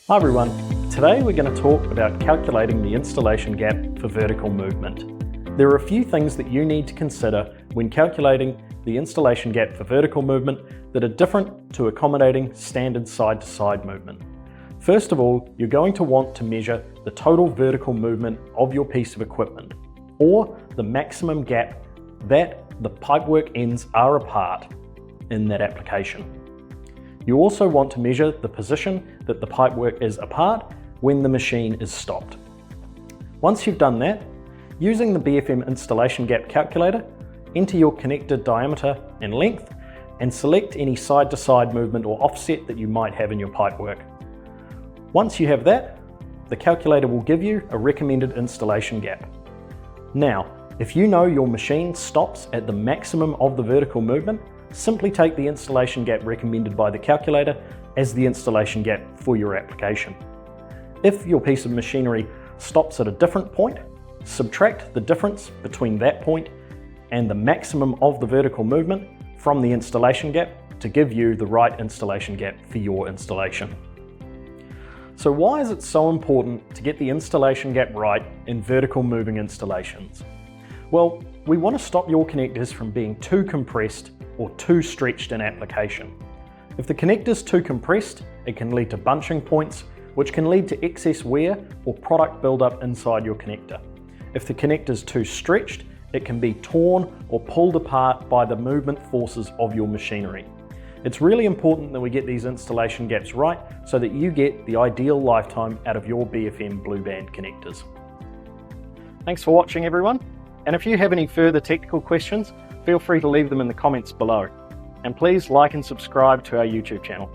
Hi everyone, today we're going to talk about calculating the installation gap for vertical movement. There are a few things that you need to consider when calculating the installation gap for vertical movement that are different to accommodating standard side-to-side movement. First of all, you're going to want to measure the total vertical movement of your piece of equipment, or the maximum gap that the pipework ends are apart in that application. You also want to measure the position that the pipework is apart when the machine is stopped. Once you've done that, using the BFM installation gap calculator, enter your connector diameter and length and select any side-to-side movement or offset that you might have in your pipework. Once you have that, the calculator will give you a recommended installation gap. Now, if you know your machine stops at the maximum of the vertical movement, simply take the installation gap recommended by the calculator as the installation gap for your application. If your piece of machinery stops at a different point, subtract the difference between that point and the maximum of the vertical movement from the installation gap to give you the right installation gap for your installation. So why is it so important to get the installation gap right in vertical moving installations? Well, we want to stop your connectors from being too compressed or too stretched in application. If the connector is too compressed, it can lead to bunching points, which can lead to excess wear or product buildup inside your connector. If the connector is too stretched, it can be torn or pulled apart by the movement forces of your machinery. It's really important that we get these installation gaps right so that you get the ideal lifetime out of your BFM Blue Band connectors. Thanks for watching everyone, and if you have any further technical questions, feel free to leave them in the comments below. And please like and subscribe to our YouTube channel.